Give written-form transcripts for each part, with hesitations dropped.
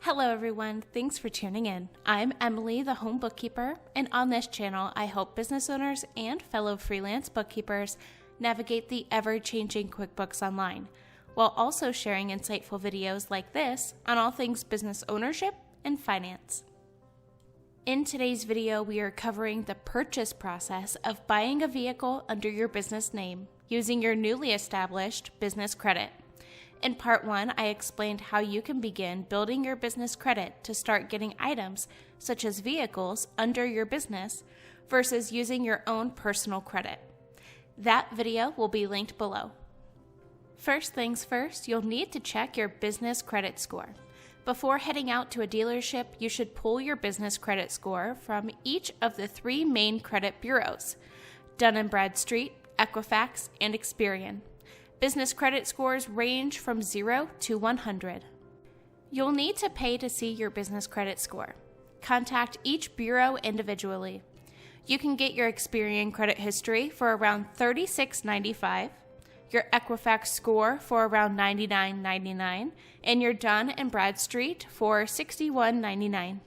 Hello everyone, thanks for tuning in. I'm Emily, the home bookkeeper, and on this channel I help business owners and fellow freelance bookkeepers navigate the ever-changing QuickBooks Online, while also sharing insightful videos like this on all things business ownership and finance. In today's video, we are covering the purchase process of buying a vehicle under your business name using your newly established business credit. In part 1, I explained how you can begin building your business credit to start getting items such as vehicles under your business versus using your own personal credit. That video will be linked below. First things first, you'll need to check your business credit score. Before heading out to a dealership, you should pull your business credit score from each of the 3 main credit bureaus: Dun & Bradstreet, Equifax, and Experian. Business credit scores range from 0 to 100. You'll need to pay to see your business credit score. Contact each bureau individually. You can get your Experian credit history for around $36.95, your Equifax score for around $99.99, and your Dun & Bradstreet for $61.99.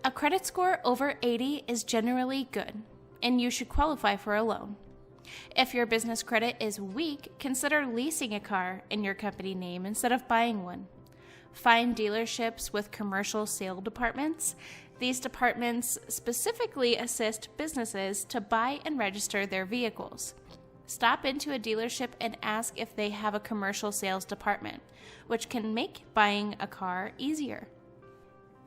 A credit score over 80 is generally good, and you should qualify for a loan. If your business credit is weak, consider leasing a car in your company name instead of buying one. Find dealerships with commercial sale departments. These departments specifically assist businesses to buy and register their vehicles. Stop into a dealership and ask if they have a commercial sales department, which can make buying a car easier.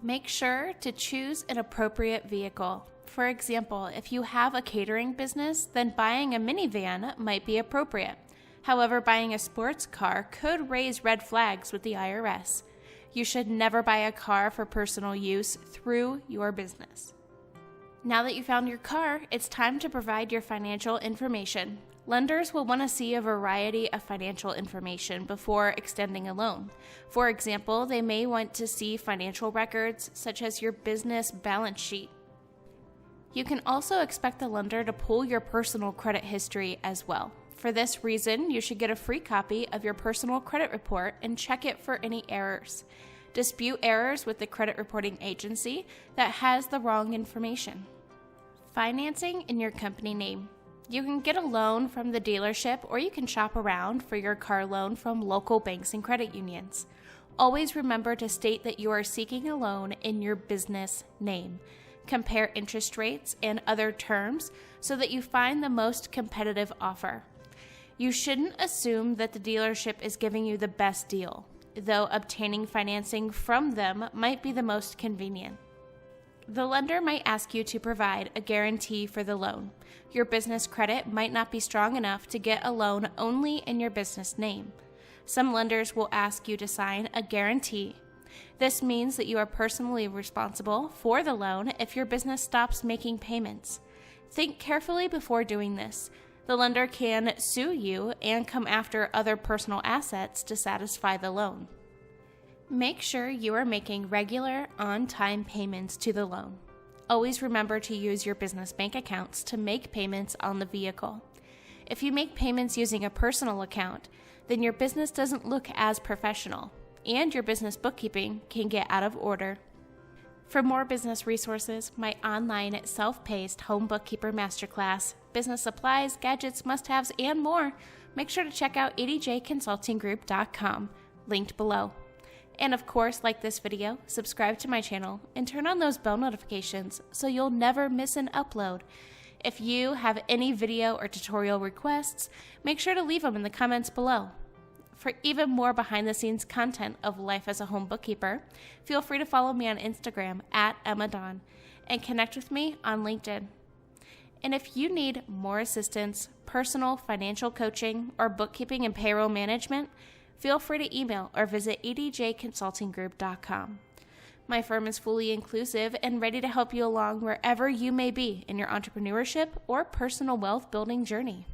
Make sure to choose an appropriate vehicle. For example, if you have a catering business, then buying a minivan might be appropriate. However, buying a sports car could raise red flags with the IRS. You should never buy a car for personal use through your business. Now that you found your car, it's time to provide your financial information. Lenders will want to see a variety of financial information before extending a loan. For example, they may want to see financial records such as your business balance sheet. You can also expect the lender to pull your personal credit history as well. For this reason, you should get a free copy of your personal credit report and check it for any errors. Dispute errors with the credit reporting agency that has the wrong information. Financing in your company name. You can get a loan from the dealership, or you can shop around for your car loan from local banks and credit unions. Always remember to state that you are seeking a loan in your business name. Compare interest rates and other terms so that you find the most competitive offer. You shouldn't assume that the dealership is giving you the best deal, though obtaining financing from them might be the most convenient. The lender might ask you to provide a guarantee for the loan. Your business credit might not be strong enough to get a loan only in your business name. Some lenders will ask you to sign a guarantee. This means that you are personally responsible for the loan if your business stops making payments. Think carefully before doing this. The lender can sue you and come after other personal assets to satisfy the loan. Make sure you are making regular, on-time payments to the loan. Always remember to use your business bank accounts to make payments on the vehicle. If you make payments using a personal account, then your business doesn't look as professional, and your business bookkeeping can get out of order. For more business resources, my online self-paced home bookkeeper masterclass, business supplies, gadgets, must-haves, and more, make sure to check out adjconsultinggroup.com, linked below. And of course, like this video, subscribe to my channel, and turn on those bell notifications so you'll never miss an upload. If you have any video or tutorial requests, make sure to leave them in the comments below. For even more behind-the-scenes content of life as a home bookkeeper, feel free to follow me on Instagram @EmmaDawn and connect with me on LinkedIn. And if you need more assistance, personal financial coaching, or bookkeeping and payroll management, feel free to email or visit adjconsultinggroup.com. My firm is fully inclusive and ready to help you along wherever you may be in your entrepreneurship or personal wealth building journey.